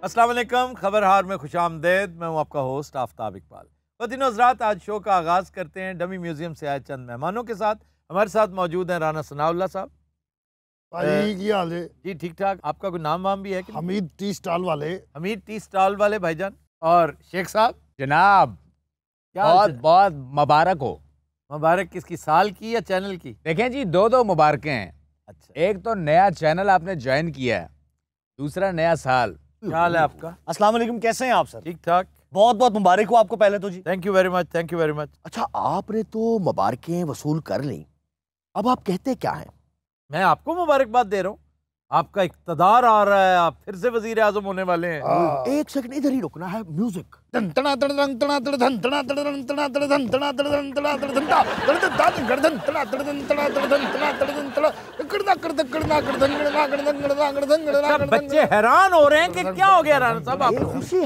अस्सलाम वालेकुम, खबर हार में खुशामदेद। मैं हूँ आपका होस्ट आफ्ताब इकबाल। ख़वातीन व हज़रात, आज शो का आगाज़ करते हैं डमी म्यूज़ियम से आए चंद मेहमानों के साथ। हमारे साथ मौजूद हैं राना सनाउल्लाह साहब। भाई की हाल है जी ठीक ठाक। आपका कोई नाम वाम भी है कि नहीं? हमीद टी स्टॉल वाले। हमीद टी स्टॉल वाले भाईजान। और शेख साहब जनाब क्या हाल बहुत चाल? बहुत मुबारक हो। मुबारक किसकी, साल की या चैनल की? देखें जी, दो मुबारकें हैं। अच्छा, एक तो नया चैनल आपने ज्वाइन किया है, दूसरा नया साल। क्या हाल है आपका? अस्सलाम वालेकुम, कैसे हैं आप सर? ठीक ठाक। बहुत बहुत मुबारक हो आपको पहले तो जी। Thank you very much, thank you very much. अच्छा, आपने तो मुबारकें वसूल कर ली, अब आप कहते क्या हैं? मैं आपको मुबारकबाद दे रहा हूँ। आपका इक़्तिदार आ रहा है, आप फिर से वज़ीर आज़म होने वाले हैं। एक सेकंड इधर ही रुकना है। म्यूजिक। सब बच्चे हैरान हो रहे हैं कि क्या हो गया राना साहब ये आपको? खुशी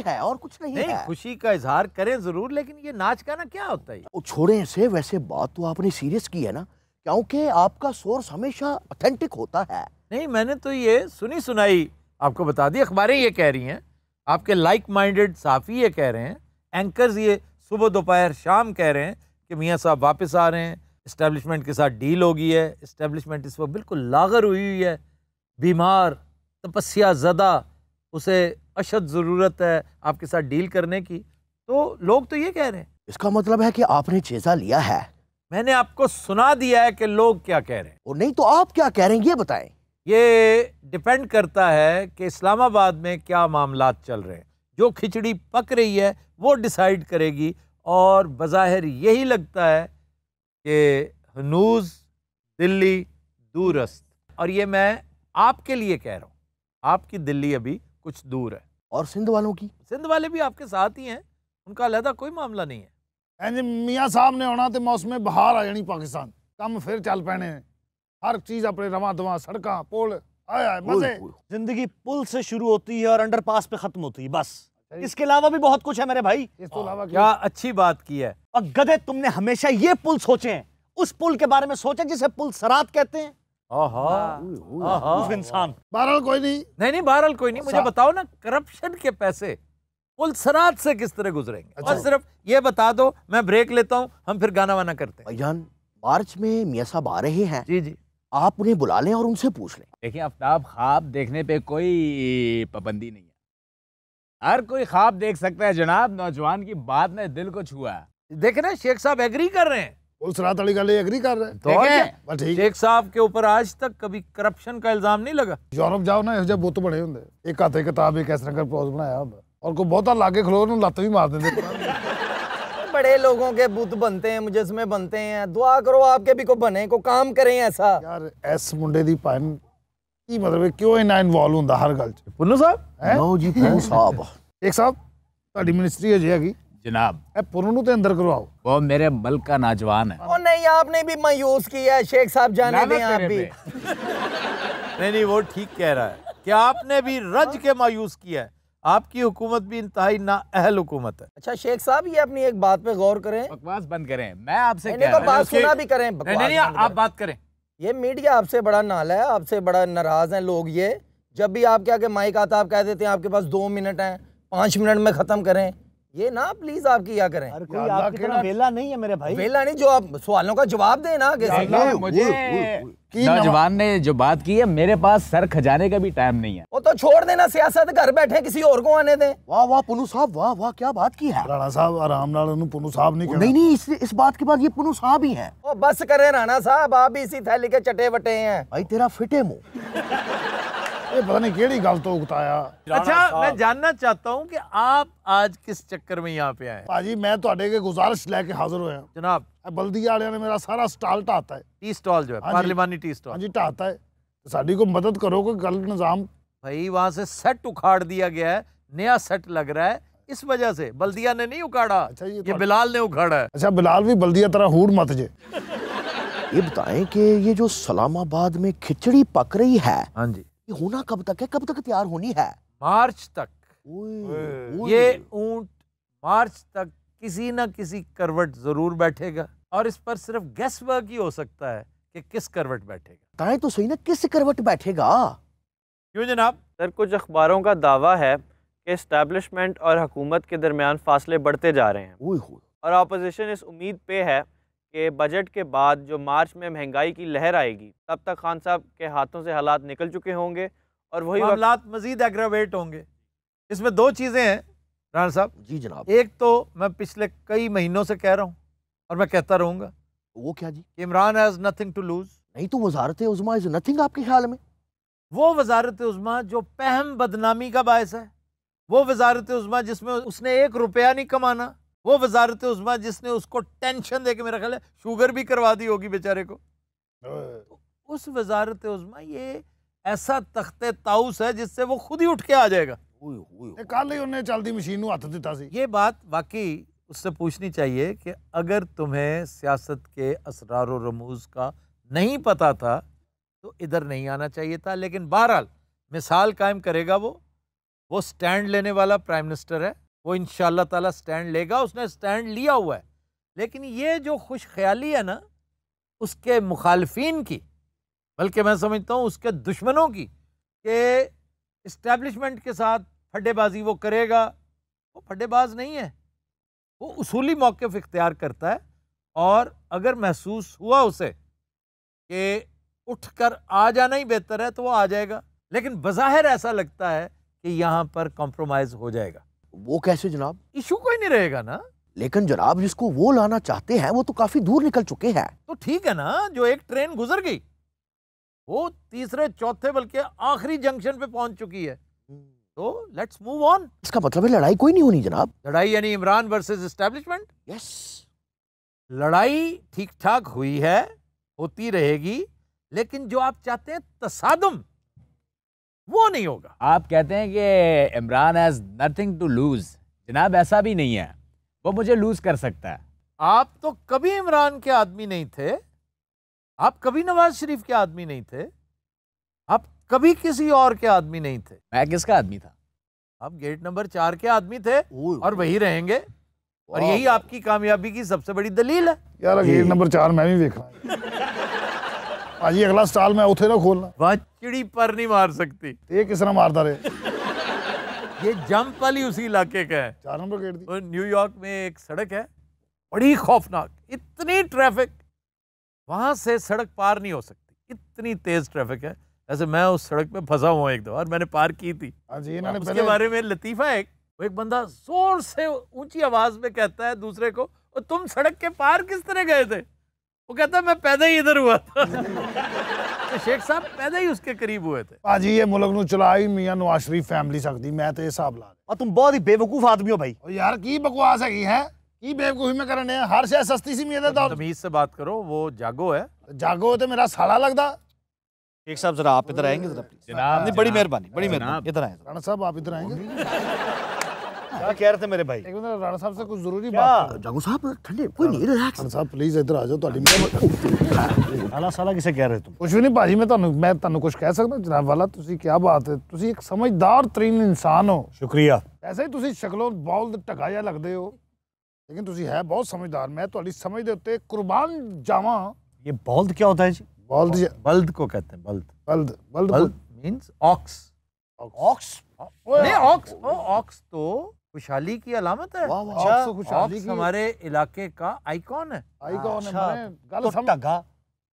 है और कुछ नहीं नहीं, है। खुशी का इजहार करें जरूर, लेकिन ये नाच गाना क्या होता है? वो छोड़े इसे। वैसे बात तो आपने सीरियस की है ना, क्योंकि आपका सोर्स हमेशा ऑथेंटिक होता है। नहीं, मैंने तो ये सुनी सुनाई आपको बता दी। अखबारें ये कह रही हैं, आपके लाइक माइंडेड साफ़ी ये कह रहे हैं, एंकर्स ये सुबह दोपहर शाम कह रहे हैं कि मियाँ साहब वापस आ रहे हैं, इस्टेब्लिशमेंट के साथ डील हो गई है। इस्टेब्लिशमेंट इस वक्त बिल्कुल लागर हुई है, बीमार, तपस्या ज़दा, उसे अशद ज़रूरत है आपके साथ डील करने की। तो लोग तो ये कह रहे हैं। इसका मतलब है कि आपने जायजा लिया है। मैंने आपको सुना दिया है कि लोग क्या कह रहे हैं। और नहीं तो आप क्या कह रहे हैं, ये बताएं। ये डिपेंड करता है कि इस्लामाबाद में क्या मामलात चल रहे हैं। जो खिचड़ी पक रही है वो डिसाइड करेगी, और बज़ाहिर यही लगता है कि हनूज दिल्ली दूरस्त। और ये मैं आपके लिए कह रहा हूँ, आपकी दिल्ली अभी कुछ दूर है। और सिंध वालों की? सिंध वाले भी आपके साथ ही हैं, उनका अलहदा कोई मामला नहीं है। इंज मियाँ साहब ने आना तो मौसम बहार आ जानी पाकिस्तान, कम फिर चल पैने, हर चीज अपने रवा दवा, सड़क पुल आया मजे। जिंदगी पुल से शुरू होती है और अंडरपास पे खत्म होती है, बस। इसके अलावा भी बहुत कुछ है मेरे भाई। इस तो अलावा क्या अच्छी बात की है। और गधे, तुमने हमेशा ये पुल सोचे हैं, उस पुल के बारे में सोचा जिसे पुल सरात कहते हैं। उफ इंसान। बहरहाल कोई नहीं। नहीं, बहरहाल कोई नहीं। मुझे बताओ ना, करप्शन के पैसे पुल सरात से किस तरह गुजरेंगे? अच्छा। और सिर्फ ये बता दो, मैं ब्रेक लेता हूँ, हम फिर गाना वाना करते हैं। भाईजान, मार्च में मियाँ साहब आ रहे हैं, जी जी, आप उन्हें बुला लें और उनसे पूछ लें। देखिए आफ्ताब, ख्वाब देखने पे कोई पाबंदी नहीं है, हर कोई ख्वाब देख सकता है जनाब। नौजवान की बात ने दिल को छुआ है। देखे ना, शेख साहब एग्री कर रहे हैं। पुलिस रात वाली गल एग्री कर रहे हैं। तो और देखें, क्या? बस ठीक है। शेख साहब के ऊपर आज तक कभी करप्शन का इल्जाम नहीं लगा। यूरोप जाओ ना, ਇਹੋ बुत बने होंगे, एक हाथे किताब एक इस तरह का पोज बनाया होंगे, और कोई बहुता लागे खलो ना लत भी मार देंगे। बड़े लोगों के बुत बनते हैं, मुजस्मे बनते हैं। दुआ करो आपके भी को बने, को काम करें ऐसा। यार इस मुंडे दी भैन की मतलब है, क्यों इन्ना इन्वॉल्व होंदा हर गल च? पुन्नू साहब, लो जी पुन्नू साहब। एक साहब ਤੁਹਾਡੀ ਮਿਨਿਸਟਰੀ ਅਜੇ ਹੈਗੀ, जनाब ਇਹ ਪੁੰਨੂ ਨੂੰ ਤੇ ਅੰਦਰ ਕਰਵਾਓ। वो मेरे मुल्क का नौजवान है। और नहीं, आपने भी मायूस किया है शेख साहब, जाने दें आप लानत भी। तेरे पे। नहीं, वो ठीक कह रहा है कि आपने भी रज के मायूस किया है। आपकी हुकूमत भी इंतहाई नाअहल हुकूमत है। अच्छा शेख साहब, ये अपनी एक बात पे गौर करें। बकवास बंद करें, मैं आपसे मैंने कह तो रहा हूं। बात उसकी- सुना भी करें। नहीं बकवास नहीं, बंद आप करें। बात करें। ये मीडिया आपसे बड़ा नाला है, आपसे बड़ा नाराज हैं लोग। ये जब भी आपके आगे माइक आता, आप कह देते हैं आपके पास 2 मिनट हैं, 5 मिनट में खत्म करें। ये ना प्लीज आप किया करें। हर कोई आपकी तरह वेला नहीं है मेरे भाई। वेला नहीं, जो आप सवालों का जवाब दें ना आगे से। देखिए, मुझे नौजवान ने जो बात की है, मेरे पास सर खजाने का भी टाइम नहीं है। वो तो छोड़ देना सियासत, घर बैठे किसी और को आने दें। वाह वाह पुन्नू साहब, वाह वाह, क्या बात की है। ਰਾਣਾ ਸਾਹਿਬ ਆਰਾਮ ਨਾਲ ਉਹਨੂੰ ਪੁੰਨੂ ਸਾਹਿਬ नहीं कहना। नहीं नहीं, इस बात के बाद ये पुन्नू साहब ही हैं। ओ बस करें राणा साहब, आप भी इसी थैली के चटे वटे हैं। भाई तेरा फिटे मुंह। ਇਹ पता नहीं ਕਿਹੜੀ ਗੱਲ ਤੋਂ ਉਕਤਾਇਆ। अच्छा, मैं जानना चाहता हूँ कि आप आज किस चक्कर में यहाँ पे आए? ਭਾਜੀ ਮੈਂ ਤੁਹਾਡੇ ਕੇ ਗੁਜ਼ਾਰਿਸ਼ ਲੈ ਕੇ ਹਾਜ਼ਰ ਹੋਇਆ। जनाब, ਇਹ ਬਲਦੀਆ ਵਾਲਿਆਂ ਨੇ ਮੇਰਾ ਸਾਰਾ ਸਟਾਲ ਢਾਤਾ ਹੈ। टी स्टॉल जो है, हाँ जी। पार्लिमानी टी स्टॉल, ਹਾਂਜੀ ਢਾਤਾ ਹੈ, ਸਾਡੀ ਕੋਈ मदद करो, कोई गलत निजाम। भाई वहां से सेट उखाड़ दिया गया है, नया सेट लग रहा है। इस वजह से बल्दिया ने नहीं उखाड़ा, अच्छा, ये ये तो- बिलाल ने उखाड़ा है। अच्छा बिलाल भी बल्दिया तरह हूड़ मत जे। ये बताएं कि ये जो सलामाबाद में खिचड़ी पक रही है, हाँ जी, ये होना कब तक है, कब तक तैयार होनी है? मार्च तक। ओए, ये ऊंट मार्च तक किसी न किसी करवट जरूर बैठेगा, और इस पर सिर्फ गेस वर्क ही हो सकता है कि किस करवट बैठेगा। बताएं तो सही ना, किस करवट बैठेगा? क्यों जनाब? सर कुछ अखबारों का दावा है कि इस्टेब्लिशमेंट और हुकूमत के दरमियान फासले बढ़ते जा रहे हैं और अपोजिशन इस उम्मीद पे है कि बजट के बाद जो मार्च में महंगाई की लहर आएगी तब तक खान साहब के हाथों से हालात निकल चुके होंगे और वही हालात मजीद एग्रावेट होंगे। इसमें दो चीज़ें हैं राणा साहब। जी जनाब। एक तो मैं पिछले कई महीनों से कह रहा हूँ और मैं कहता रहूँगा, वो क्या जी? Imran has nothing to lose. नहीं तो वजारत उज़्मा इज नथिंग आपके ख्याल में? वो वजारत उज़्मा जो पहम बदनामी का बायस है, वो वजारत उज़्मा जिसमें उसने 1 रुपया नहीं कमाना, वो वजारत उज़्मा जिसने उसको टेंशन दे के मेरा ख्याल है शुगर भी करवा दी होगी बेचारे को। उस वजारत उज़्मा ये ऐसा तख्ते ताउस है जिससे वो खुद ही उठ के आ जाएगा। कल ही उन्हें चलती मशीन नूं हथ दिता सी। ये बात वाकई उससे पूछनी चाहिए कि अगर तुम्हें सियासत के असरार और रमूज का नहीं पता था तो इधर नहीं आना चाहिए था। लेकिन बहरहाल मिसाल कायम करेगा वो स्टैंड लेने वाला प्राइम मिनिस्टर है, वो इंशाअल्लाह ताला स्टैंड लेगा, उसने स्टैंड लिया हुआ है। लेकिन ये जो खुश ख्याली है ना उसके मुखालफिन की, बल्कि मैं समझता हूँ उसके दुश्मनों की, कि इस्टेब्लिशमेंट के साथ फड्डेबाजी वो करेगा, वो फड्डेबाज नहीं है, वो उसूली मौक़िफ़ इख्तियार करता है। और अगर महसूस हुआ उसे कि उठकर आ जाना ही बेहतर है तो वो आ जाएगा। लेकिन बज़ाहिर ऐसा लगता है कि यहाँ पर कॉम्प्रोमाइज़ हो जाएगा। वो कैसे जनाब? इशू कोई नहीं रहेगा ना। लेकिन जनाब जिसको वो लाना चाहते हैं वो तो काफी दूर निकल चुके हैं। तो ठीक है ना, जो एक ट्रेन गुजर गई वो तीसरे चौथे बल्कि आखिरी जंक्शन पे पहुंच चुकी है, तो लेट्स मूव ऑन। इसका मतलब है लड़ाई कोई नहीं होनी जनाब। लड़ाई यानी इमरान वर्सेस एस्टेब्लिशमेंट? यस। लड़ाई ठीक ठाक हुई है, होती रहेगी, लेकिन जो आप चाहते हैं तसादुम वो नहीं होगा। आप कहते हैं कि Imran has nothing to lose. जनाब ऐसा भी नहीं है, वो मुझे लूज कर सकता है। आप तो कभी इमरान के आदमी नहीं थे, आप कभी नवाज शरीफ के आदमी नहीं थे, आप कभी किसी और के आदमी नहीं थे। मैं किसका आदमी था? आप गेट नंबर 4 के आदमी थे और वही रहेंगे, और यही आपकी कामयाबी की सबसे बड़ी दलील है। यार गेट नंबर 4 मैं भी देखना भाजी, अगला स्टॉल मैं उठे ना खोलना। वहां चिड़ी पर नहीं मार सकती। ये किस तरह मारता रहे? ये जंप वाली उसी इलाके का है। 4 नंबर गेट दी। और न्यूयॉर्क में एक सड़क है बड़ी खौफनाक, इतनी ट्रैफिक, वहां से सड़क पार नहीं हो सकती, इतनी तेज ट्रैफिक है। ऐसे मैं उस सड़क पे फंसा हुआ एक दो और मैंने पार की थी। उसके बारे में लतीफा है, वो एक बंदा जोर से ऊंची आवाज में कहता है दूसरे को, और तुम सड़क के पार किस तरह गए थे? वो कहता है मैं पैदा ही इधर हुआ था। तो शेख साहब पैदा ही उसके करीब हुए थे। भाजी ये मुल्क नूं चलाई मियां नवाज शरीफ फैमिली सकती, मैं तो ये हिसाब ला। और तुम बहुत ही बेवकूफ आदमी हो भाई। और यार की बकवास है की बेवकूफी में करने हैं? हर शय सस्ती सी मिलती है। तमीज से बात करो, वो जागो है। जागो तो मेरा साला लगदा। शेख साहब जरा आप इधर आएंगे जरा प्लीज। जनाब बड़ी मेहरबानी, बड़ी मेहरबानी, इधर आए। राणा साहब आप इधर आएंगे? क्या कह रहे थे मेरे भाई? एक मिनट, राणा साहब से कुछ जरूरी बात। जागो साहब ठंडे, कोई नहीं, रिलैक्स। राणा साहब प्लीज इधर आ जाओ। ਤੁਹਾਡੀ साला साला किसे कह रहे तुम? कुछ भी नहीं भाजी, मैं ਤੁਹਾਨੂੰ कुछ कह सकता जनाब वाला। ਤੁਸੀਂ क्या बात है, ਤੁਸੀਂ एक समझदार तरीन इंसान हो। शुक्रिया। ऐसे ही ਤੁਸੀਂ ਸ਼ਕਲੋਂ ਬਹੁਤ ਢਗਾ ਜਿਹਾ ਲੱਗਦੇ ਹੋ, लेकिन ਤੁਸੀਂ है बहुत समझदार। मैं ਤੁਹਾਡੀ समझ ਦੇ ਉੱਤੇ कुर्बान जावां। ये बॉल्द क्या होता है जी? बल्द को कहते हैं, बल्द। बल्द बल्द बल्द मींस ऑक्स। ऑक्स नहीं, ऑक्स, ऑक्स तो खुशहाली की अलामत है। ऑक्स हमारे इलाके का आइकॉन है। आइकॉन है। तो टग्गा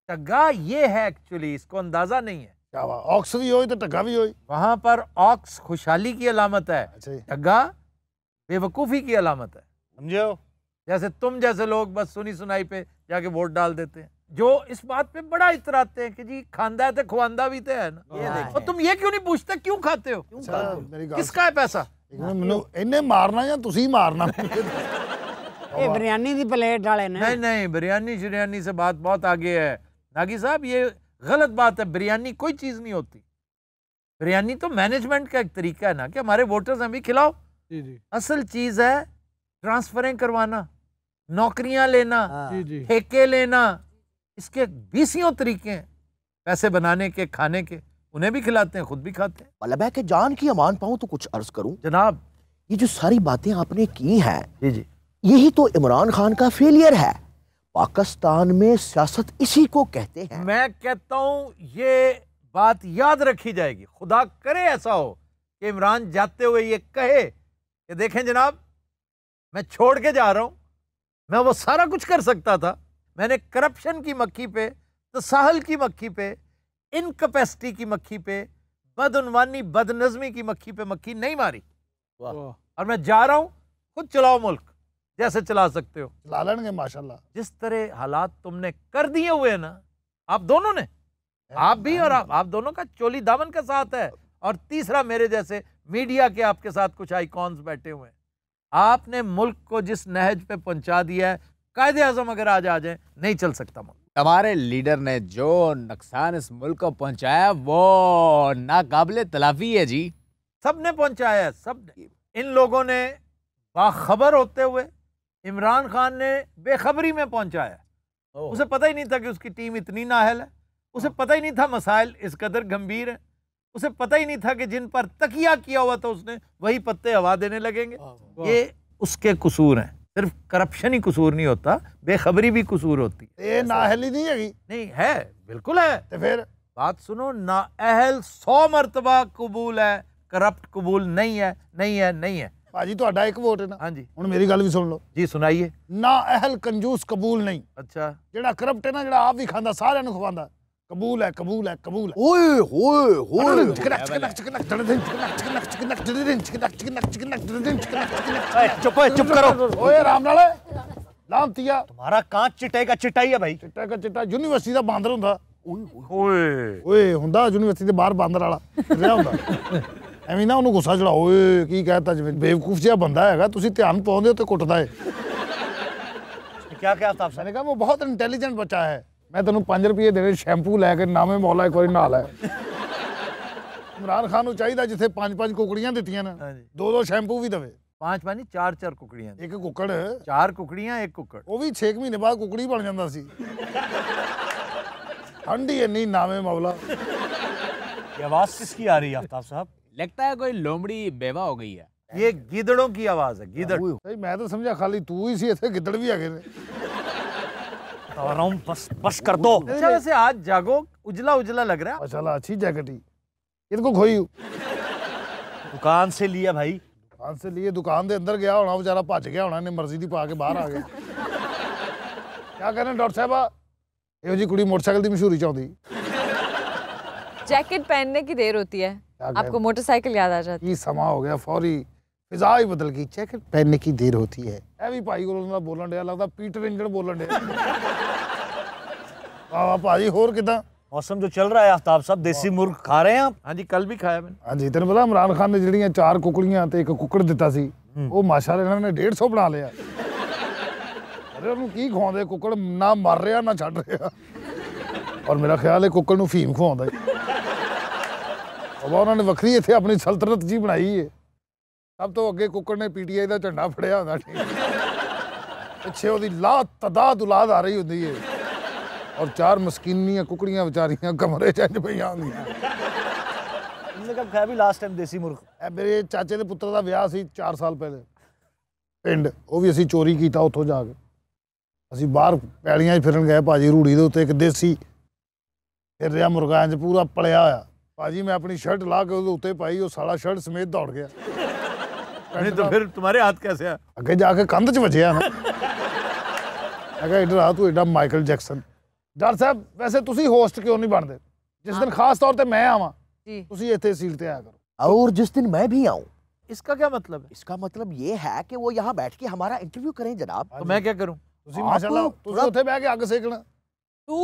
टग्गा ये है एक्चुअली, इसको अंदाजा नहीं है। क्या बात, ऑक्स भी होई तो टग्गा भी होई। वहां पर ऑक्स खुशहाली की अलामत है, अच्छा, टग्गा बेवकूफी की अलामत है। समझो? जैसे तुम जैसे लोग बस सुनी सुनाई पे जाके वोट डाल देते हैं, जो इस बात पे बड़ा इतराते हैं कि जी खांदा है तो खुआंदा भी तो है ना। और तुम ये क्यों नहीं पूछते क्यों खाते हो, किसका है पैसा? ਮੈਨੂੰ ਇਹਨੇ ਮਾਰਨਾ ਜਾਂ ਤੁਸੀਂ ਮਾਰਨਾ? ये बिरयानी दी प्लेट डाले ना। नहीं नहीं, बिरयानी शिरयानी से बात बहुत आगे है नागी साहब, ये गलत बात है। बिरयानी कोई चीज़ नहीं होती। बिरयानी तो मैनेजमेंट का एक तरीका है ना कि हमारे वोटर्स हमें खिलाओ। असल चीज़ है ट्रांसफरें करवाना, नौकरियां लेना, ठेके लेना। इसके 20 तरीके हैं पैसे बनाने के, खाने के। उन्हें भी खिलाते हैं, खुद भी खाते हैं। मतलब है कि जान की अमान पाऊं तो कुछ अर्ज करूं जनाब। ये जो सारी बातें आपने की हैं, जी जी, यही तो इमरान खान का फेलियर है। पाकिस्तान में सियासत इसी को कहते हैं। मैं कहता हूं ये बात याद रखी जाएगी। खुदा करे ऐसा हो कि इमरान जाते हुए ये कहे कि देखें जनाब, मैं छोड़ के जा रहा हूं, मैं वो सारा कुछ कर सकता था, मैंने करप्शन की मक्खी पे, तसाहल की मक्खी पे, इनकैपेसिटी की मक्खी पे, बदउनवानी बदनज़मी की मक्खी पे मक्खी नहीं मारी। और मैं जा रहा हूं, खुद चलाओ मुल्क जैसे चला सकते हो। चला लेंगे माशाल्लाह। जिस तरह हालात तुमने कर दिए हुए हैं ना, आप दोनों ने, आप भी और आप दोनों का चोली दामन का साथ है। और तीसरा मेरे जैसे मीडिया के आपके साथ कुछ आइकॉन्स बैठे हुए हैं। आपने मुल्क को जिस नहज पे पहुंचा दिया है, कायदे आज़म अगर आज आ जाए नहीं चल सकता मुल्क। हमारे लीडर ने जो नुकसान इस मुल्क को पहुंचाया वो नाकाबिले तलाफी है जी। सब ने पहुंचाया है, सब ने। इन लोगों ने बाखबर होते हुए इमरान खान ने बेखबरी में पहुंचाया। उसे पता ही नहीं था कि उसकी टीम इतनी नाअहल है, उसे पता ही नहीं था मसाइल इस कदर गंभीर है, उसे पता ही नहीं था कि जिन पर तकिया किया हुआ था उसने वही पत्ते हवा देने लगेंगे। ये उसके कसूर हैं। सिर्फ करप्शन ही कसूर नहीं होता, बेखबरी भी कसूर होती है। ये नाअहली नहीं है? नहीं है, बिल्कुल है। तो फिर बात सुनो, नाअहल 100 मरतबा कबूल है, करप्ट कबूल नहीं है, नहीं है, नहीं है। भाजी तो एक वोट है ना। हाँ जी। हुण मेरी गल भी सुन लो जी, सुनाइए। नाअहल कंजूस कबूल नहीं। अच्छा। जेड़ा करप्ट है ना, जेड़ा आप भी खांदा सारे नु खवांदा, कबूल है, कबूल है, कबूल है। ओए होए होए चुप चुप करो। ओए राम नाले लांतिया, तुम्हारा कांच चिट्टे का चिट्टा ही है भाई। चिट्टा का चिट्टा यूनिवर्सिटी दा बांदर हुंदा। ओए ओए हुंदा यूनिवर्सिटी दे बाहर बांदर वाला रिया हुंदा। ਐਵੇਂ ਨਾ ਉਹਨੂੰ ਗੁੱਸਾ ਚੜਾ, ਓਏ ਕੀ ਕਹਿਤਾ, ਜਿਵੇਂ ਬੇਵਕੂਫ ਜਿਹਾ ਬੰਦਾ ਹੈਗਾ, ਤੁਸੀਂ ਧਿਆਨ ਪਾਉਂਦੇ ਹੋ ਤੇ ਕੁੱਟਦਾ ਏ। क्या क्या आफ्ताब साहब मैंने कहा वो बहुत इंटेलिजेंट बच्चा है, मैं तेन 5 रुपये देने शैंपू लैके नामे मौला एक बार नहा लै। इमरान खान ਨੂੰ ਚਾਹੀਦਾ ਜਿੱਥੇ 5-5 ਕੁਕੜੀਆਂ ਦਿੱਤੀਆਂ ਨੇ, 2-2 ਸ਼ੈਂਪੂ ਵੀ ਦੇਵੇ। 5 पानी 4-4 कुकड़ियां, ਇੱਕ ਕੁੱਕੜ, 4 कुकड़ियां, 1 कुकड़। ਉਹ ਵੀ 6 ਮਹੀਨੇ ਬਾਅਦ ਕੁਕੜੀ ਬਣ ਜਾਂਦਾ ਸੀ। ਠੰਡੀ ਇੰਨੀ ਨਾमे ਮੌਲਾ। ये आवाज किसकी आ रही है आफ्ताब साहब? लगता है कोई लोमड़ी बेवा हो गई है। ये गिदड़ों की आवाज है, गिदड़। सही, मैं तो समझा खाली तू ही सी, इतने गिदड़ भी है। बस बस कर दो। अच्छा, वैसे आज जागो उजला उजला लग रहा है। माशाल्लाह, अच्छी जैकेट ही। इनको खोई दुकान से लिया भाई। दुकान से लिए, दुकान के अंदर गया होना बेचारा, भज गया होना, ने मर्जी दी पा के बाहर आ गया। क्या कहने डॉक्टर साहबा, ਇਹੋ जी कुड़ी मोटरसाइकिल की मशहूरी चाहती। जैकेट पहनने की देर होती है, आपको मोटरसाइकिल याद आ जाती है। समा हो गया, फौरी फिजा ही बदल गई, जैकेट पहनने की देर होती है। ए भी भाई को बोलन दिया, लगता पीटर इंजन बोलन दिया। वाह भाई, होर किदा? मौसम जो चल रहा है आफ्ताब साहब, देसी मुर्ग खा रहे हैं आप? हाँ जी, कल भी खाया मैंने। हाँ जी, तेन पता इमरान खान ने ਜਿਹੜੀਆਂ 4 ਕੁਕੜੀਆਂ ਤੇ 1 ਕੁੱਕੜ ਦਿੱਤਾ ਸੀ, ਉਹ ਮਾਸ਼ਾਅੱਲਾ ਇਹਨਾਂ ਨੇ 150 ਬਣਾ ਲਿਆ। ਅਰੇ ਉਹਨੂੰ ਕੀ ਖਵਾਉਂਦੇ, ਕੁੱਕੜ ਨਾ ਮਰ ਰਿਹਾ ਨਾ ਛੱਡ ਰਿਹਾ। ਔਰ ਮੇਰਾ ਖਿਆਲ ਹੈ ਕੁੱਕੜ ਨੂੰ ਫੀਮ ਖਵਾਉਂਦਾ ਹੈ। ਉਹ ਉਹਨਾਂ ਨੇ ਵੱਖਰੀ ਇੱਥੇ ਆਪਣੀ ਸਲਤਨਤ ਜੀ ਬਣਾਈ ਹੈ। ਸਭ ਤੋਂ ਅੱਗੇ ਕੁੱਕੜ ਨੇ ਪੀਟੀਆਈ ਦਾ ਝੰਡਾ ਫੜਿਆ ਹੁੰਦਾ, ਪਿੱਛੇ ਉਹਦੀ ਲਾਤਾਦਾਦ ਔਲਾਦ ਆ ਰਹੀ ਹੁੰਦੀ ਹੈ। और 4 मस्कीनियां कुकड़ियां बेचारियां कमरे च पईयां होंदियां। तुमने कब खाया भी लास्ट टाइम देसी मुर्ग? मेरे चाचे के पुत्र का विआह सी 4 साल पहले पिंड, वो भी असीं चोरी कीता उत्थों जाके। असीं बाहर पैलियां फिरन गए भाजी, रूड़ी दे उत्ते एक देसी फिर रहा मुर्गा इंज पूरा पलिया होया। भाजी मैं अपनी शर्ट ला के उसदे उत्ते पाई, वो साला शर्ट समेत दौड़ गया। नहीं तो फिर तुम्हारे हाथ कैसे आया? अगे जाके कंध च वजया ना। मैं कहा इधर आ तू, एडा माइकल जैक्सन। डॉक्टर साहब, वैसे तुसी होस्ट क्यों नहीं बनते? जिस दिन खास तौर पे मैं आवां, तुसी इत्थे सीट ते आया करो। और जिस दिन मैं भी आऊं। इसका क्या मतलब है? इसका मतलब ये है कि वो यहाँ बैठ के हमारा इंटरव्यू करें जनाब। तो मैं क्या करूं? तुसी माशाल्लाह तुसी उत्थे बैठ के अग सेकना। तू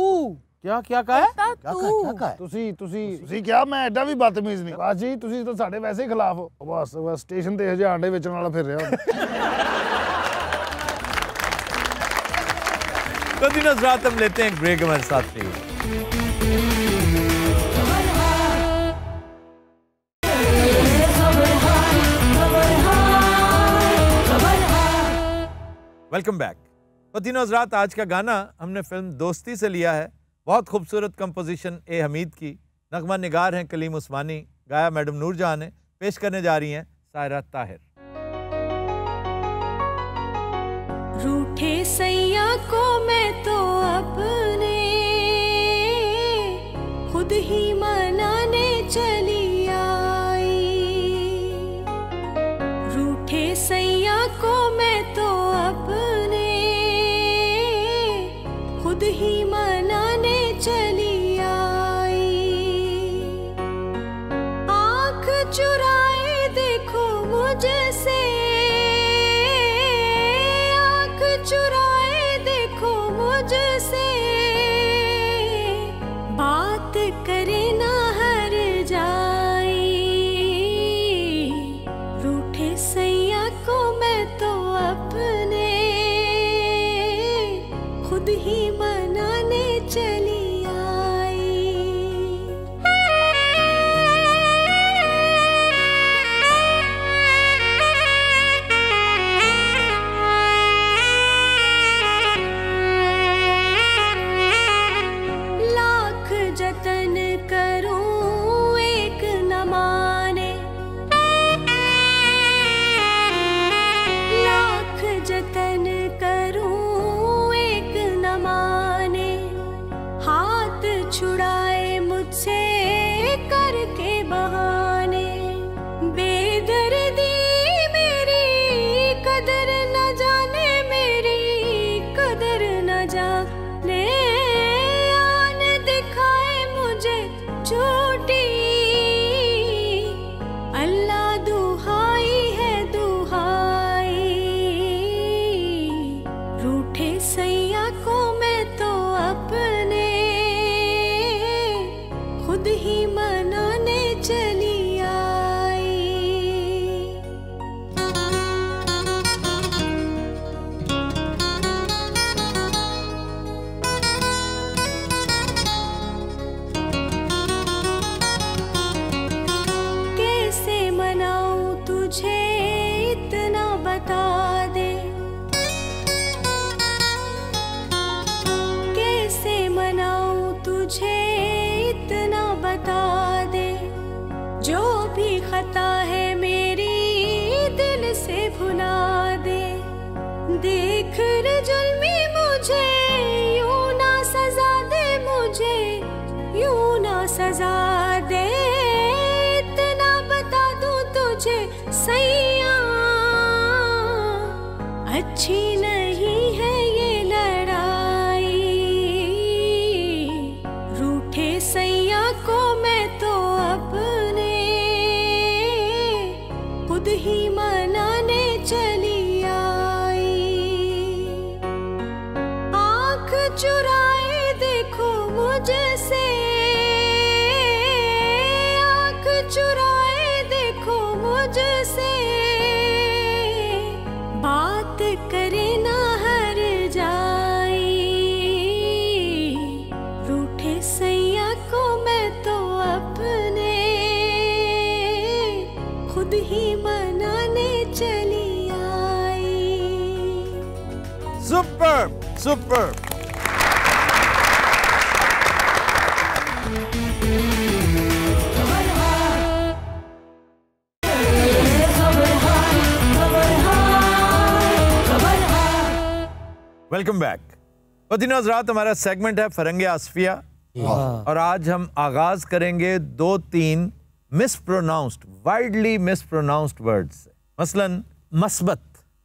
क्या क्या कहा है? क्या कहा? तुसी क्या, मैं एडा भी बदतमीज नहीं। बाजी तुसी तो साडे वैसे ही खिलाफ हो। बस स्टेशन ते हजे आंडे बेचण वाला फिर रहा। तो दिन रात हम लेते हैं ब्रेक, हमारे साथ रहिए। Welcome back. पतिनो हज़रात, आज का गाना हमने फिल्म दोस्ती से लिया है। बहुत खूबसूरत कंपोजिशन ए हमीद की, नगमा निगार हैं कलीम उस्मानी, गाया मैडम नूरजहां ने, पेश करने जा रही हैं सायरा ताहिर। रूठे सैया को मैं तो अपने खुद ही मनाने चली आई। रूठे सैया को मैं तो अपने खुद ही मनाने चली आई। आँख चुराए देखो मुझसे, आँख चुराए देखो मुझसे, बात करे ना हर जाए। रूठे सैया को मैं तो अपने खुद ही मनाने चली जतन करूं एक न माने, लाख जतन करूं एक न माने। हाथ छुड़ाए मुझसे करके बहाने, बेदर्दी मेरी कदर न जाने, मेरी कदर न जाने। छोटी अल्लाह दुहाई है दुहाई। रूठे सैया को मैं तो अपने खुद ही मनाने चली आई। तुझे इतना बता दे, कैसे मनाऊं तुझे इतना बता दे। जो भी खता है मेरी दिल से भुला दे। देख रे जुल्मी मुझे यूं ना सजा दे, मुझे यूं ना सजा दे। सैया अच्छी नहीं है ये लड़ाई। रूठे सैया को मैं तो अपने खुद ही मनाने चली आई। आँख चुराए देखो मुझसे, आँख चुराए देखो मुझसे, बात करे ना हर जाए। रूठे सैया को मैं तो अपने खुद ही मनाने चली आई। Super super. Welcome back. दिनों हज़रात, हमारा सेगमेंट है फरंगे आसफिया और आज हम आगाज करेंगे 2-3 मिसप्रोनाउंस्ड, वाइडली मिसप्रोनाउंस्ड वर्ड्स। मसलन मस्बत,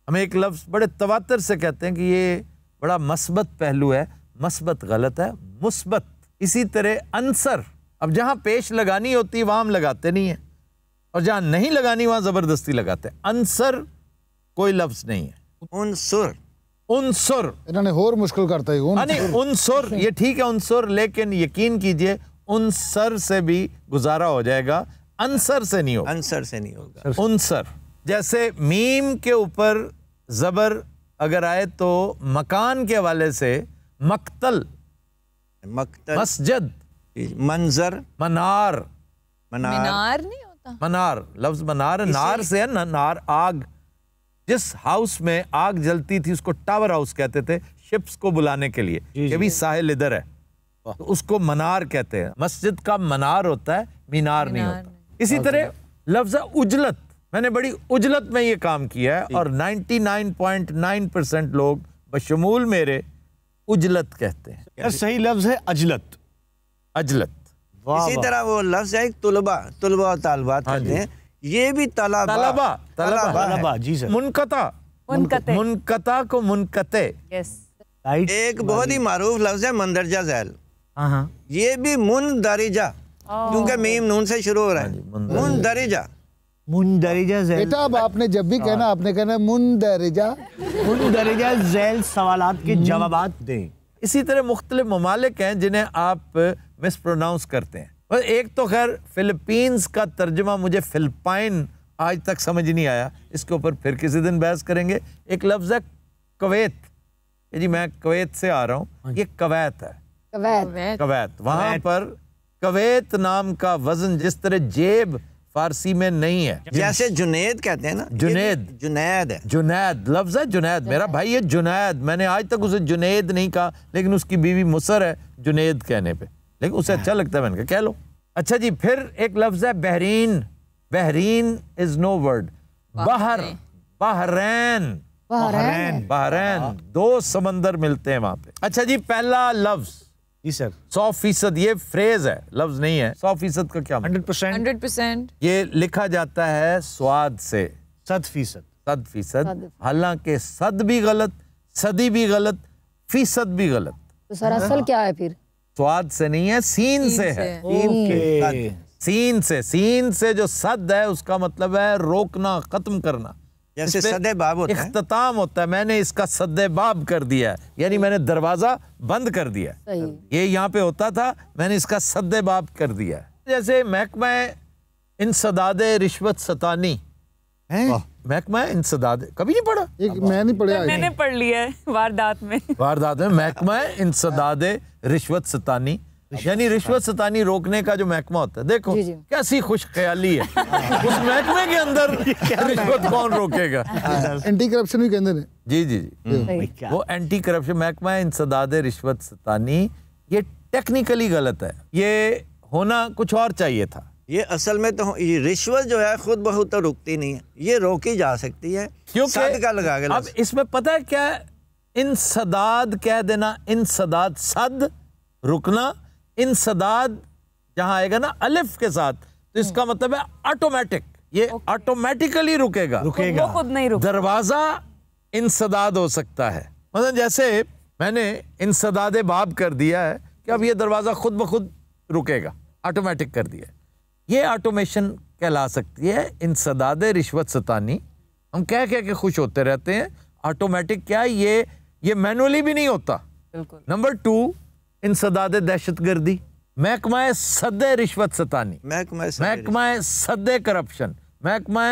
हम एक लफ्ज बड़े तवातर से कहते हैं कि ये बड़ा मस्बत पहलू है, मस्बत गलत है, मुस्बत। इसी तरह अंसर, अब जहां पेश लगानी होती है वहां हम लगाते नहीं है, और जहां नहीं लगानी वहां जबरदस्ती लगाते हैं। अंसर कोई लफ्ज नहीं है। उनसुर, उनसुर इन्होंने और मुश्किल करता है। नहीं, उनसुर ये ठीक है, उनसुर, लेकिन यकीन कीजिए उनसर से भी गुजारा हो जाएगा, अंसर से नहीं होगा। अंसर से नहीं होगा। उनसर, जैसे मीम के ऊपर जबर अगर आए तो मकान के हवाले से मक्तल, मक्तल, मस्जिद, मंजर, मनार, मीनार नहीं होता। मनार, लफ्ज मनार नार से है ना, नार आग। जिस हाउस में आग जलती थी उसको टावर हाउस कहते थे, शिप्स को बुलाने के लिए कि भी साहिल इधर है, तो उसको मनार कहते हैं। मस्जिद का मनार होता है, मीनार नहीं होता। इसी तरह लफ्ज उजलत, मैंने बड़ी उजलत में ये काम किया है और 99.9% लोग बशमूल मेरे उजलत कहते हैं। सही लफ्ज है अजलत। अजलत, इसी तरह वो लफ्ज है तुलबा, तुलबा और तालबात कहते हैं, ये भी तलबा, तलबा जी सर। मुनकता, मुनकता को मुनकते। एक बहुत ही मारूफ लफ्ज है मंदरजा झैल, ये भी मुनदरिजा, क्योंकि मीम नून से शुरू हो रहा है। मुनदरिजा, मुंदरिजा झैल। बेटा अब आपने जब भी कहना आपने कहना मुंदरिजा, मुंदरिजा झैल सवालात के जवाबात दें। इसी तरह मुख्तलिफ ममालिक हैं जिन्हें आप मिस प्रोनाउंस करते हैं। और एक तो खैर फिलीपींस का तर्जमा मुझे फिलिपाइन आज तक समझ नहीं आया, इसके ऊपर फिर किसी दिन बहस करेंगे। एक लफ्ज़ है कवैत, ये जी मैं कवैत से आ रहा हूँ, ये कवैत है, कवैत। वहाँ पर कवैत नाम का वजन जिस तरह जेब फारसी में नहीं है, जैसे जुनैद कहते हैं ना, जुनैद, जुनैद है, जुनैद लफ्ज़ है जुनैद। मेरा भाई है जुनैद, मैंने आज तक उसे जुनैद नहीं कहा, लेकिन उसकी बीवी मुसर है जुनैद कहने पे, लेकिन उसे अच्छा लगता है, मैंने कहा कह लो। अच्छा जी, फिर एक लफ्ज़ है Bahrain, Bahrain is no word, बहर, बहरैन, बहरैन, 2 समंदर मिलते हैं वहां पे। अच्छा जी, पहला लफ्ज़ जी सर 100%, ये फ्रेज है, लफ्ज नहीं है। 100% का क्या मतलब? 100%। ये लिखा जाता है स्वाद से, 100%। हालांकि सद भी गलत, सदी भी गलत, फीसद भी गलत। तो सर असल क्या है फिर? स्वाद से नहीं है, सीन से है। सीन से जो सद है उसका मतलब है रोकना, खत्म करना। जैसे सदे बाब होता है, इख्तिताम होता है, मैंने इसका सदे बाब कर दिया, यानी मैंने दरवाजा बंद कर दिया। ये यहाँ पे होता था, मैंने इसका सदे बाब कर दिया। जैसे महकमा इंसदादे रिश्वत सतानी, महकमा इंसदादे कभी नहीं पढ़ा? मैं नहीं पढ़ा, मैंने पढ़ लिया है वारदात में। वारदात में महकमा इंसदादे रिश्वत सतानी, यानी रिश्वत सतानी रोकने का जो महकमा होता है। देखो कैसी खुश ख्याली है, उस महकमे के अंदर रिश्वत कौन रोकेगा? एंटी करप्शन भी कहते हैं। जी जी जी, वो एंटी करप्शन महकमा इंसदादे रिश्वत सतानी, ये टेक्निकली गलत है, ये होना कुछ और चाहिए था। ये असल में तो ये रिश्वत जो है खुद बहुत तो रुकती नहीं है, ये रोकी जा सकती है क्योंकि का लगा के। अब इसमें पता है क्या, इंसदाद कह देना, इंसदाद सद रुकना, इंसदाद जहां आएगा ना अलिफ के साथ, तो इसका मतलब है ऑटोमेटिक, ये ऑटोमेटिकली रुकेगा, वो खुद नहीं रुकेगा। दरवाजा इंसदाद हो सकता है, मतलब जैसे मैंने इंसदादे बाब कर दिया है कि अब ये दरवाजा खुद ब खुद रुकेगा, ऑटोमेटिक कर दिया। ये ऑटोमेशन कहला सकती है इंसदादे रिश्वत सतानी। हम कह के खुश होते रहते हैं, ऑटोमेटिक क्या है, ये मैनुअली भी नहीं होता। नंबर 2 इंसदादे दहशतगर्दी, महकमा सदे रिश्वत सतानी, महकमा सदे करप्शन, महकमा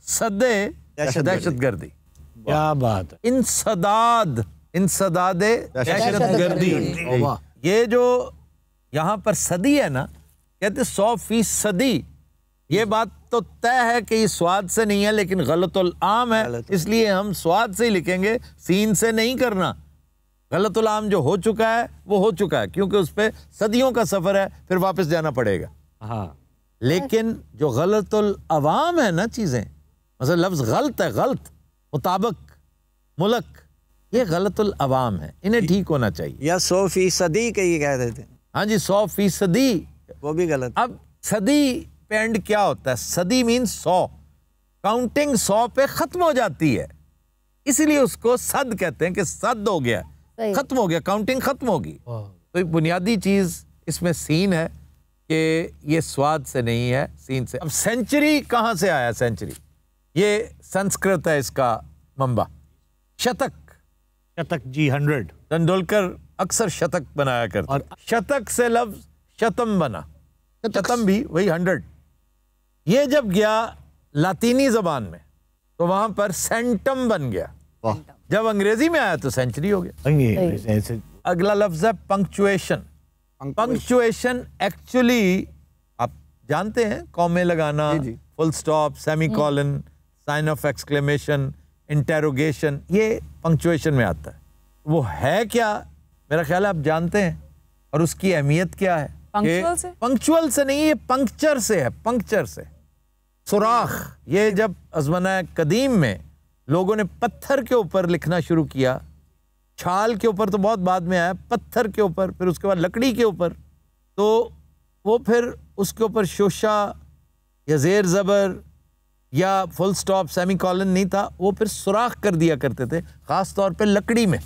सदे दहशतगर्दी। क्या बात है, इंसदाद, इंसदादे दहशतगर्दी। ये जो यहाँ पर सदी है ना, कहते 100%। ये बात तो तय है कि ये स्वाद से नहीं है, लेकिन गलतुल आम है, इसलिए हम स्वाद से ही लिखेंगे, सीन से नहीं करना। गलतुल आम जो हो चुका है वो हो चुका है, क्योंकि उस पर सदियों का सफर है, फिर वापस जाना पड़ेगा। हाँ, लेकिन जो गलतुल अवाम है ना चीजें, मतलब लफ्ज गलत है, गलत, मुताबिक, मुलक, ये गलतुल अवाम है, इन्हें ठीक होना चाहिए। या 100% के ये कह देते हैं। हाँ जी, 100%, वो भी गलत। अब सदी पे एंड क्या होता है? सदी मीन 100, काउंटिंग 100 पे खत्म हो जाती है, इसलिए उसको सद कहते हैं कि सद हो गया, खत्म हो गया, काउंटिंग खत्म होगी। तो बुनियादी चीज इसमें सीन है कि ये स्वाद से नहीं है, सीन से। अब सेंचुरी कहां से आया? सेंचुरी ये संस्कृत है, इसका मंबा। शतक, शतक जी 100, तेंदुलकर अक्सर शतक बनाया करते, और शतक से लफ्ज शतम बना, शतम भी वही 100। ये जब गया लातीनी जबान में तो वहां पर सेंटम बन गया, जब अंग्रेजी में आया तो सेंचुरी हो गया। अगला लफ्ज है पंक्चुएशन। पंक्चुएशन एक्चुअली आप जानते हैं, कॉमे लगाना, full stop, semicolon, sign of exclamation, interrogation, ये पंक्चुएशन में आता है। वो है क्या? मेरा ख्याल है आप जानते हैं, और उसकी अहमियत क्या है? पंक्चुअल से नहीं, ये पंक्चर से है, पंक्चर से, सुराख। ये जब अज़मना कदीम में लोगों ने पत्थर के ऊपर लिखना शुरू किया, छाल के ऊपर तो बहुत बाद में आया, पत्थर के ऊपर, फिर उसके बाद लकड़ी के ऊपर, तो वो फिर उसके ऊपर शोशा या जेर ज़बर या फुल स्टॉप सेमी कॉलन नहीं था, वो फिर सुराख कर दिया करते थे, ख़ास तौर पे लकड़ी में।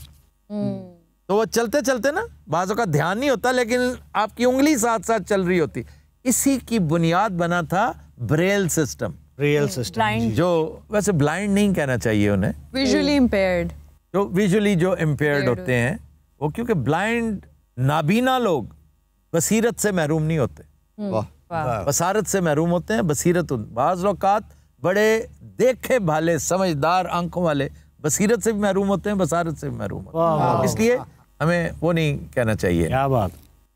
तो वो चलते चलते ना बाज़ों का ध्यान नहीं होता, लेकिन आपकी उंगली साथ साथ चल रही होती। इसी की बुनियाद बना था ब्रेल सिस्टम। ब्रेल सिस्टम जो वैसे ब्लाइंड नहीं कहना चाहिए उन्हें, विजुअली इम्पेयर्ड, जो विजुअली जो इम्पेयर्ड होते हैं वो, क्योंकि ब्लाइंड नाबीना लोग बसीरत से महरूम नहीं होते, बसारत से महरूम होते हैं। बसीरत बाज़ औक़ात बड़े देखे भाले समझदार आंखों वाले बसीरत से भी महरूम होते हैं, बसारत से भी महरूम होते हैं, इसलिए हमें वो नहीं कहना चाहिए। क्या बात।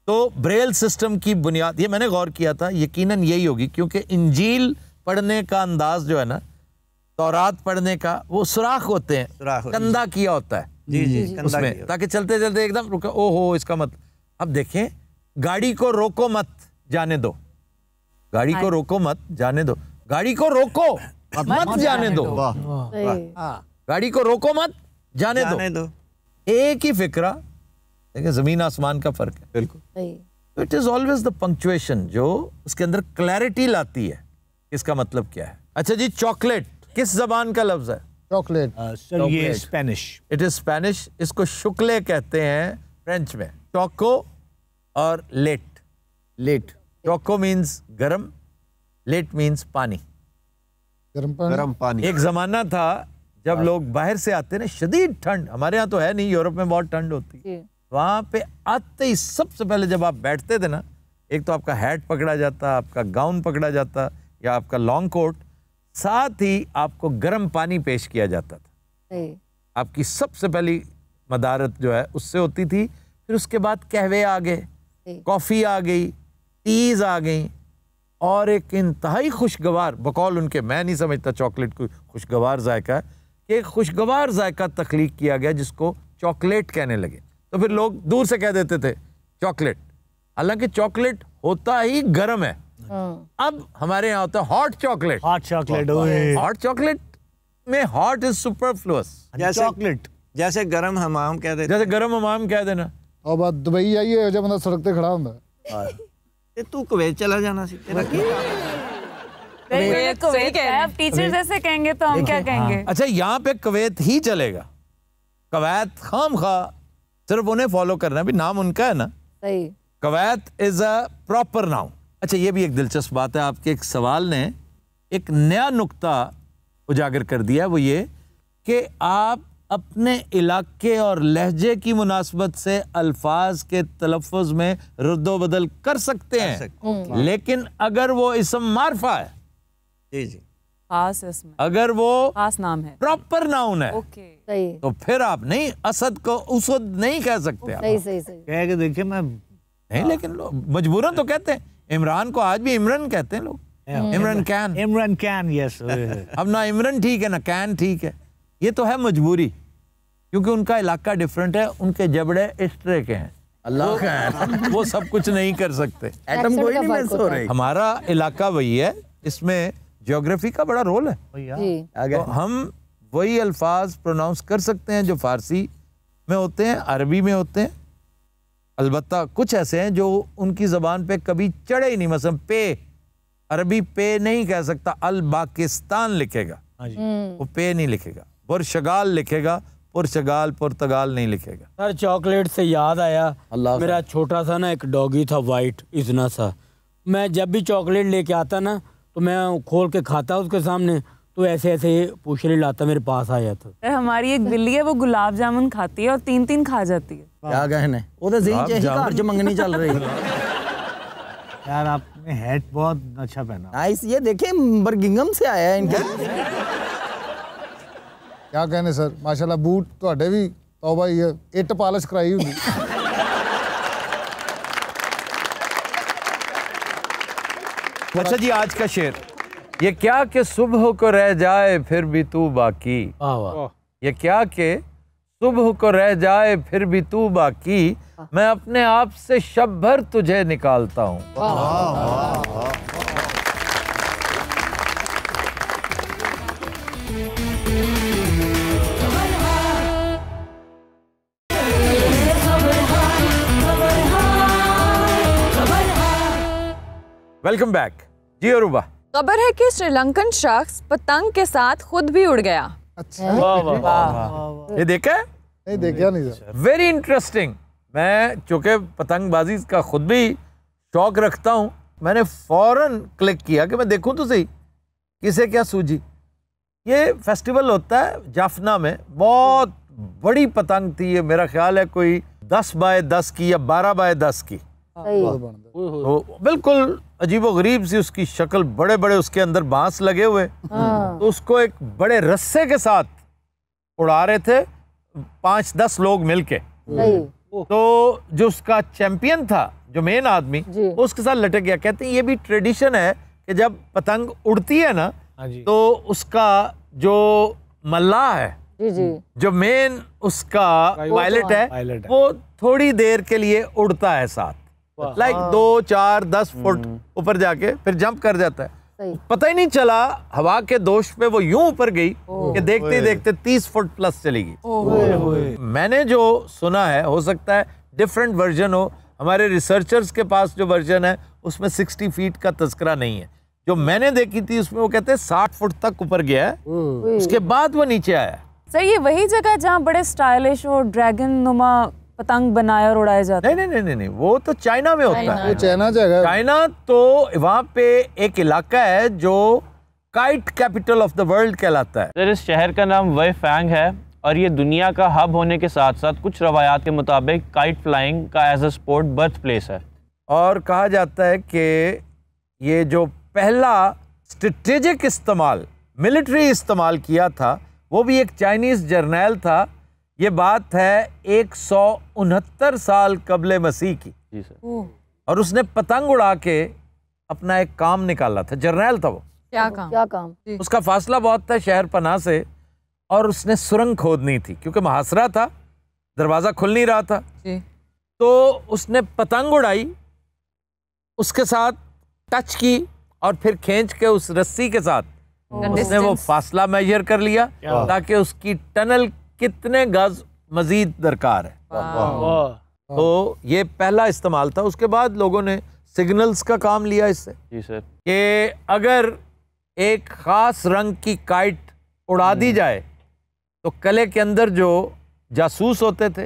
तो ब्रेल सिस्टम की बुनियाद, ये मैंने गौर किया था, यकीनन यही होगी, क्योंकि इंजील पढ़ने का अंदाज जो है ना, तौरात पढ़ने का, वो सुराख होते हैं, कंधा किया होता है उसमें, ताकि चलते चलते एकदम रुका, ओहो इसका मत। अब देखें, गाड़ी को रोको मत जाने दो, गाड़ी को रोको मत जाने दो, गाड़ी को रोको मत जाने दो, गाड़ी को रोको मत जाने दो, एक ही फिक्रा, देखिए जमीन आसमान का फर्क है। बिल्कुल। It is always the punctuation जो उसके अंदर क्लैरिटी लाती है, इसका मतलब क्या है। अच्छा जी, चॉकलेट किस जबान का लफ्ज है? चॉकलेट सर ये स्पेनिश। It is Spanish. इसको शुक्ले कहते हैं फ्रेंच में। चौको और लेट। लेट, चौको मीन्स गरम, लेट मीन्स पानी, गरम पानी। एक जमाना था जब लोग बाहर से आते ना, शदीद ठंड, हमारे यहाँ तो है नहीं, यूरोप में बहुत ठंड होती है, वहाँ पे आते ही सबसे पहले जब आप बैठते थे ना, एक तो आपका हैट पकड़ा जाता, आपका गाउन पकड़ा जाता या आपका लॉन्ग कोट, साथ ही आपको गर्म पानी पेश किया जाता था। आपकी सबसे पहली मदारत जो है उससे होती थी। फिर उसके बाद कहवे आ गए, कॉफ़ी आ गई, टीज़ आ गई, और एक इंतहाई खुशगवार, बकौल उनके, मैं नहीं समझता चॉकलेट कोई खुशगवार जायका है, कि एक खुशगवार जायका तख्लीक किया गया जिसको चॉकलेट कहने लगे। तो फिर लोग दूर से कह देते थे चॉकलेट, हालांकि चॉकलेट होता ही गर्म है। अब हमारे यहाँ होता है hot chocolate. Hot chocolate, hot chocolate में हॉट इज सुपरफ्लुअस। चॉकलेट जैसे गरम हमाम कह देते, जैसे गरम हमाम कह देना। और बात दुबई आइए जब बंदा सड़क पे खड़ा होता है, तू कुवैत चला जाना सी तेरा आप टीचर जैसे कहेंगे तो हम क्या कहेंगे? अच्छा, यहाँ पे कुवैत ही चलेगा, कुवैत खाम खा सिर्फ उन्हें फॉलो करना, भी नाम उनका है ना। सही। Kuwait is a proper noun. अच्छा, ये भी एक दिलचस्प बात है, आपके एक सवाल ने एक नया नुक्ता उजागर कर दिया, वो ये कि आप अपने इलाके और लहजे की मुनासबत से अल्फाज के तलफ़ुज़ में रद्दो बदल कर सकते हैं, लेकिन अगर वो इसम मारफा है, जी जी, खास इसमें, अगर वो खास नाम है, प्रॉपर नाउन है, सही, तो फिर आप नहीं असद को उसद नहीं कह सकते। सही सही सही। कह के देखिए, मैं नहीं, लेकिन लोग मजबूरन तो कहते हैं। इमरान को आज भी इमरान कहते हैं लोग, Imran can, Imran can, yes. अब ना इमरान ठीक है ना कैन ठीक है, ये तो है मजबूरी, क्योंकि उनका इलाका डिफरेंट है, उनके जबड़े इस तरह के हैं, अल्लाह का वो सब कुछ नहीं कर सकते। एटम कोई नहीं मिस हो रही। हमारा इलाका वही है, इसमें ज्योग्राफी का बड़ा रोल है। तो हम वही अल्फाज प्रोनाउंस कर सकते हैं जो फारसी में होते हैं, अरबी में होते हैं, अलबत्ता कुछ ऐसे हैं जो उनकी ज़बान पे कभी चढ़े ही नहीं। मसलन पे, अरबी पे नहीं कह सकता, अल पाकिस्तान लिखेगा, वो पे नहीं लिखेगा, पुर्तगाल लिखेगा, पुर्तगाल पुर्तगाल नहीं लिखेगा। सर चॉकलेट से याद आया, मेरा छोटा सा ना एक डॉगी था, वाइट इतना सा, मैं जब भी चॉकलेट लेके आता ना तो मैं खोल के खाता उसके सामने, तो ऐसे ऐसे पूछने लाता, मेरे पास आ जाता। सर हमारी एक बिल्ली है, वो गुलाब जामुन खाती है और 3-3 खा जाती है। क्या कहने, वो तो ज़िंदगी ही घर च मंगनी चल रही है। यार आपने हैट बहुत अच्छा पहना। नाइस, ये देखिए बर्मिंघम से आया है इनका। क्या कहने सर, माशाल्लाह बूट ਤੁਹਾਡੇ भी तौबा ही है, इट पालिश कराई हुई। अच्छा जी, आज का शेर, ये क्या कि सुबह को रह जाए फिर भी तू बाकी, ये क्या कि सुबह को रह जाए फिर भी तू बाकी, मैं अपने आप से शब भर तुझे निकालता हूँ। वेलकम बैक जी अरूबा। खबर है कि श्रीलंकन शख्स पतंग के साथ खुद भी उड़ गया। अच्छा ये देखा है? नहीं देखा नहीं सर। Very interesting. मैं चूंकि पतंगबाजी का खुद भी शौक रखता हूँ, मैंने फौरन क्लिक किया कि मैं देखूं तो सही किसे क्या सूझी। ये फेस्टिवल होता है जाफना में, बहुत बड़ी पतंग थी ये, मेरा ख्याल है कोई 10 बाय 10 की या 12 बाय 10 की। तो बिल्कुल अजीबोगरीब सी उसकी शक्ल, बड़े बड़े उसके अंदर बांस लगे हुए। तो उसको एक बड़े रस्से के साथ उड़ा रहे थे 5-10 लोग मिलके। तो जो उसका चैंपियन था, जो मेन आदमी, उसके साथ लटक गया। कहते हैं ये भी ट्रेडिशन है कि जब पतंग उड़ती है ना तो उसका जो मल्लाह है, जो मेन उसका पायलट है, वो थोड़ी देर के लिए उड़ता है साथ, लाइक 2, 4, 10 फुट ऊपर जाके फिर जंप कर जाता है। पता ही नहीं चला हवा के दोष पे वो यूं ऊपर गई कि देखते ही देखते 30 फुट प्लस चली गई। मैंने जो सुना है, हो सकता है डिफरेंट वर्जन हो, हमारे रिसर्चर्स के पास जो वर्जन है उसमें 60 फीट का तस्करा नहीं है। जो मैंने देखी थी उसमें वो कहते हैं 60 फुट तक ऊपर गया है, उसके बाद वो नीचे आया। सर ये वही जगह जहाँ बड़े स्टाइलिश और ड्रैगन नुमा पतंग बनाए और उड़ाए जाते हैं? नहीं, वो तो चाइना में होता है। वो चाइना जगह, चाइना तो वहाँ पे एक इलाका है जो kite capital of the world कहलाता है। सर इस शहर का नाम वैफैंग है और ये दुनिया का हब होने के साथ साथ कुछ रवायात के मुताबिक काइट फ्लाइंग का as a sport birth place है। और कहा जाता है कि ये जो पहला स्ट्रेटेजिक इस्तेमाल, मिलिट्री इस्तेमाल किया था, वो भी एक चाइनीज जर्नैल था। ये बात है 169 साल कबले मसीह की। जी सर। और उसने पतंग उड़ा के अपना एक काम निकाला था। जर्नैल था वो। क्या काम? उसका फासला बहुत था शहर पनाह से, और उसने सुरंग खोदनी थी क्योंकि मुहासरा था, दरवाज़ा खुल नहीं रहा था। तो उसने पतंग उड़ाई, उसके साथ टच की और फिर खींच के उस रस्सी के साथ उसने वो फासला मेजर कर लिया ताकि उसकी टनल कितने गज मजीद दरकार है। तो ये पहला इस्तेमाल था। उसके बाद लोगों ने सिग्नल्स का काम लिया इससे। जी सर। कि अगर एक ख़ास रंग की काइट उड़ा दी जाए तो कले के अंदर जो जासूस होते थे,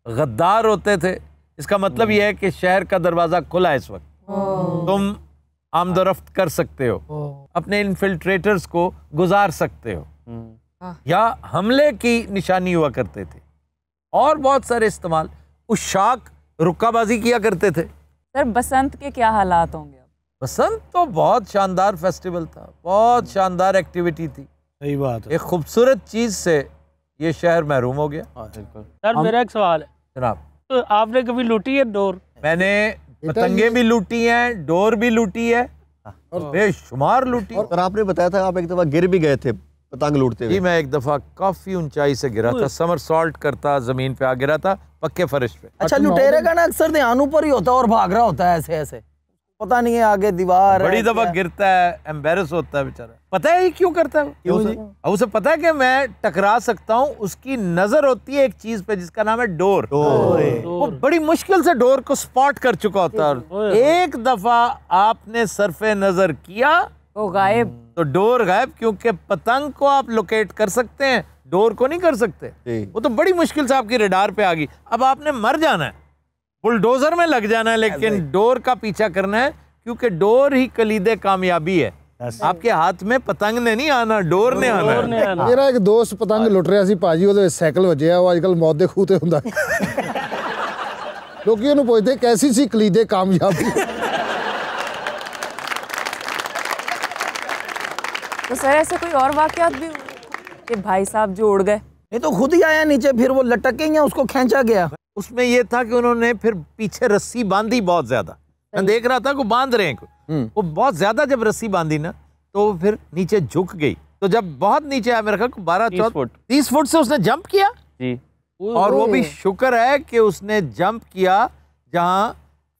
गद्दार होते थे, इसका मतलब यह है कि शहर का दरवाज़ा खुला है इस वक्त, तुम आमदोरफ्त कर सकते हो, अपने इन्फिल्ट्रेटर्स को गुजार सकते हो, या हमले की निशानी हुआ करते थे। और बहुत सारे इस्तेमाल। उशाक रुक्काबाजी किया करते थे। सर बसंत के क्या हालात होंगे? बसंत तो बहुत शानदार फेस्टिवल था, बहुत शानदार एक्टिविटी थी। सही बात है। एक खूबसूरत चीज से ये शहर महरूम हो गया। सर मेरा एक सवाल है जनाब। तो आपने कभी लूटी है डोर? मैंने पतंगे भी लूटी हैं, डोर भी लूटी है, और बेशुमार लूटी। और आपने बताया था आप एक दफा गिर भी गए थे पतंग लूटते हुए। जी मैं एक दफा काफी ऊंचाई से गिरा था, समर सॉल्ट करता जमीन पे आ गिरा था, पक्के फर्श पे। अच्छा लुटेरे का ना अक्सर ध्यान ऊपर ही होता है और भाग रहा होता है ऐसे ऐसे, पता नहीं है आगे दीवार बड़ी दफा गिरता है, एम्बेरस होता है बेचारा। पता है ये क्यों करता है? क्यों? उसे पता है कि मैं टकरा सकता हूँ। उसकी नजर होती है एक चीज पे जिसका नाम है डोर। वो बड़ी मुश्किल से डोर को स्पॉट कर चुका होता है। एक दफा आपने सरफे नजर किया वो गायब, तो डोर गायब। क्योंकि पतंग को आप लोकेट कर सकते हैं, डोर को नहीं कर सकते। वो तो बड़ी मुश्किल से आपकी रडार पे आ गई। अब आपने मर जाना है, बुलडोजर में लग जाना है, लेकिन डोर का पीछा करना है, क्योंकि डोर ही कलीदे कामयाबी है। आपके हाथ में पतंग ने नहीं आना, डोर ने आना है। मेरा एक दोस्त पतंग लुट ਰਿਹਾ ਸੀ ਭਾਜੀ, ਉਹਦੇ ਸਾਈਕਲ ਵੱਜਿਆ, ਉਹ ਅੱਜਕੱਲ ਮੌਤ ਦੇ ਖੂਹ ਤੇ ਹੁੰਦਾ। ਲੋਕੀ ਉਹਨੂੰ ਪੁੱਛਦੇ ਕੈਸੀ ਸੀ ਕਲੀਦੇ ਕਾਮਯਾਬੀ। तो सर ऐसे कोई और वाकयात भी कि भाई साहब जो उड़ गए? नहीं तो खुद ही आया नीचे, फिर वो लटक के या उसको खींचा गया। उसमें ये था कि उन्होंने फिर पीछे रस्सी बांधी बहुत ज्यादा। मैं देख रहा था कि बांध रहे हैं, वो बहुत ज्यादा जब रस्सी बांधी ना तो वो फिर नीचे झुक गई। तो जब बहुत नीचे आया, मेरे ख्याल 12-30 फुट से उसने जंप किया। जी। और वो भी शुक्र है कि उसने जंप किया जहाँ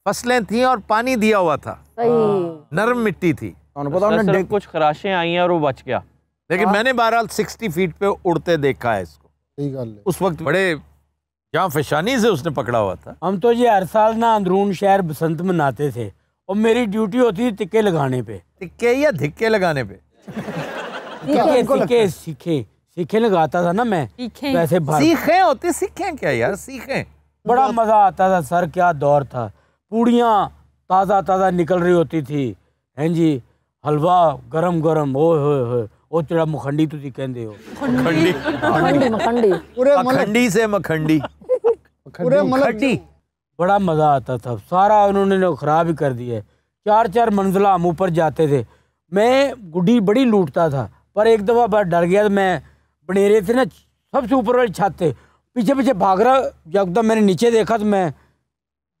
फसलें थी और पानी दिया हुआ था, नरम मिट्टी थी। सर कुछ खराशें आई हैं और वो बच गया। लेकिन मैंने बहरहाल 60 फीट पे उड़ते देखा है इसको। उस वक्त बड़े जहाँ फिशानी से उसने पकड़ा हुआ था। हम तो ये हर साल ना अंदरून शहर बसंत मनाते थे, और मेरी ड्यूटी होती थी टिक्के लगाने पे। टिक्के या धिक्के लगाने पे? सीखे लगाता था ना मैं। वैसे सीखे होती, सीखे क्या यार, सीखे। बड़ा मजा आता था सर, क्या दौर था। पूड़ियाँ ताज़ा ताज़ा निकल रही होती थी, हैं जी, हलवा गरम गरम, ओए होए होए, ओ तेरा मखंडी तुसी कहंदे हो। मखंडी मखंडी से मखंडी पूरे मखंडी। बड़ा मजा आता था। सारा उन्होंने खराब ही कर दिया। 4-4 मंजिला हम ऊपर जाते थे। मैं गुड्डी बड़ी लूटता था, पर एक दफा बड़ा डर गया। तो मैं बनेरे थे ना, सबसे ऊपर वाली छत थे, पीछे पीछे भाग रहा। जब मैंने नीचे देखा तो मैं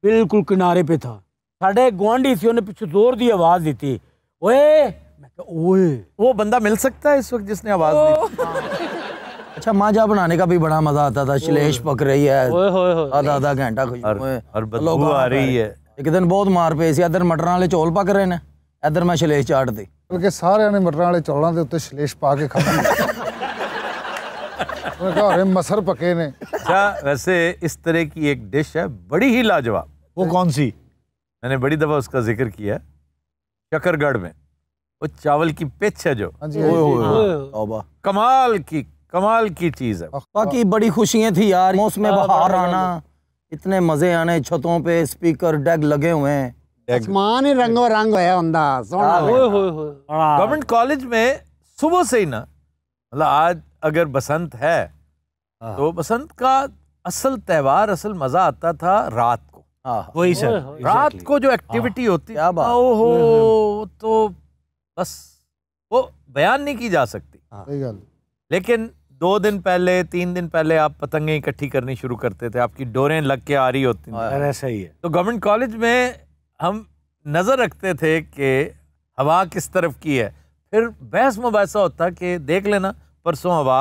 बिल्कुल किनारे पे था। साढ़े गुआंढी थी, उन्हें पीछे जोर दी आवाज दी थी, ओए। मैं कहा ओए, वो बंदा मिल सकता है इस वक्त जिसने आवाज दी? अच्छा, माजा बनाने का भी बड़ा मजा आता था। श्लेष पक रही है, आधा घंटा और बदबू आ रही है। एक दिन बहुत मार पे सी, इधर मटरां वाले चौल पक रहे ने, इधर मैं श्लेष चाट दी। बल्कि सारे ने मटरां वाले चौलों के उत्ते श्लेष पा के खाते। मसर पके ने। अच्छा, वैसे इस तरह की एक डिश है बड़ी ही लाजवाब। वो कौन सी? मैंने बड़ी दफा उसका जिक्र किया है, शकरगढ़ में वो चावल की पिच है जो, कमाल की चीज है। बाकी बड़ी खुशियां थी यार, मौसम बहार आना, इतने मजे आने, छतों पे स्पीकर डेग लगे हुए हैं, आसमान ही रंगो रंग होया हुंदा सोना। गवर्नमेंट कॉलेज में सुबह से ही ना, मतलब आज अगर बसंत है तो बसंत का असल त्योहार, असल मजा आता था रात को। वही सर, रात को जो एक्टिविटी होती है, ओहो, तो बस वो बयान नहीं की जा सकती। लेकिन 2 दिन पहले, 3 दिन पहले आप पतंगें इकट्ठी करनी शुरू करते थे, आपकी डोरें लग के आ रही होती थी। ऐसा ही है। तो गवर्नमेंट कॉलेज में हम नजर रखते थे कि हवा किस तरफ की है, फिर बहस मुबासा होता कि देख लेना परसों हवा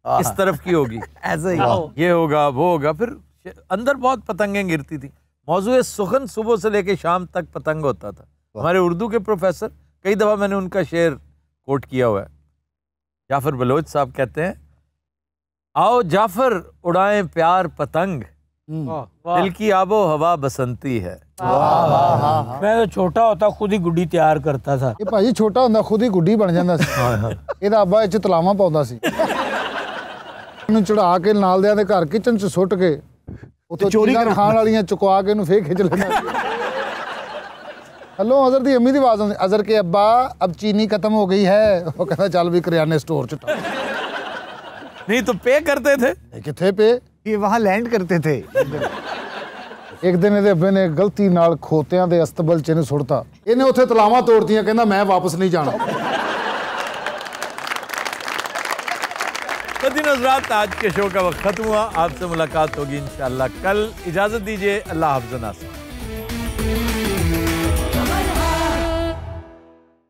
इस तरफ की होगी, ऐसे ही ये होगा वो होगा। फिर अंदर बहुत पतंगें गिरती थी। मौजूद सुखन सुबह से लेके शाम तक पतंग होता था। हमारे उर्दू के प्रोफेसर, कई दफा मैंने उनका शेर कोट किया हुआ है। जाफर बलोच साहब कहते हैं, आओ जाफर उड़ाएं प्यार पतंग, दिल की आबो हवा बसंती है। मैं तो छोटा होता खुद ही गुड्डी तैयार करता था। ये भाजी छोटा होंदा खुद ही गुड्डी बन जांदा सी। ਇਹਦਾ ਅੱਬਾ ਇੱਥੇ ਤਲਾਵਾਂ ਪਾਉਂਦਾ ਸੀ, ਉਹਨੂੰ ਚੜਾ ਕੇ ਨਾਲ ਦਿਆਂ ਦੇ ਘਰ ਕਿਚਨ 'ਚ ਸੁੱਟ ਕੇ ਉੱਥੇ ਚੋਰੀ ਖਾਣ ਵਾਲੀਆਂ ਚੁਕਵਾ ਕੇ ਇਹਨੂੰ ਫੇਰ ਖਿੱਚ ਲੈਂਦਾ। हेलो, अजहर दी अम्मी दी आवाज आਉਂਦੀ, अजहर के अब्बा अब चीनी खत्म हो गई है। वो कहता चल भी करियाने स्टोर च। नहीं तो पे करते थे, किथे पे, ये वहां लैंड करते थे। एक दिन ਇਹਦੇ ਅੱਬੇ ਨੇ ਗਲਤੀ ਨਾਲ ਖੋਤਿਆਂ ਦੇ ਅਸਤਬਲ 'ਚ ਇਹਨੂੰ ਸੁੱਟਤਾ। ਇਹਨੇ ਉੱਥੇ ਤਲਾਵਾਂ ਤੋੜਤੀਆਂ, ਕਹਿੰਦਾ मैं वापस नहीं जाना। तो दिन हज़रात, आज के शो का वक्त खत्म हुआ। आपसे मुलाकात होगी इंशाअल्लाह कल। इजाजत दीजिए, अल्लाह हाफ़िज़।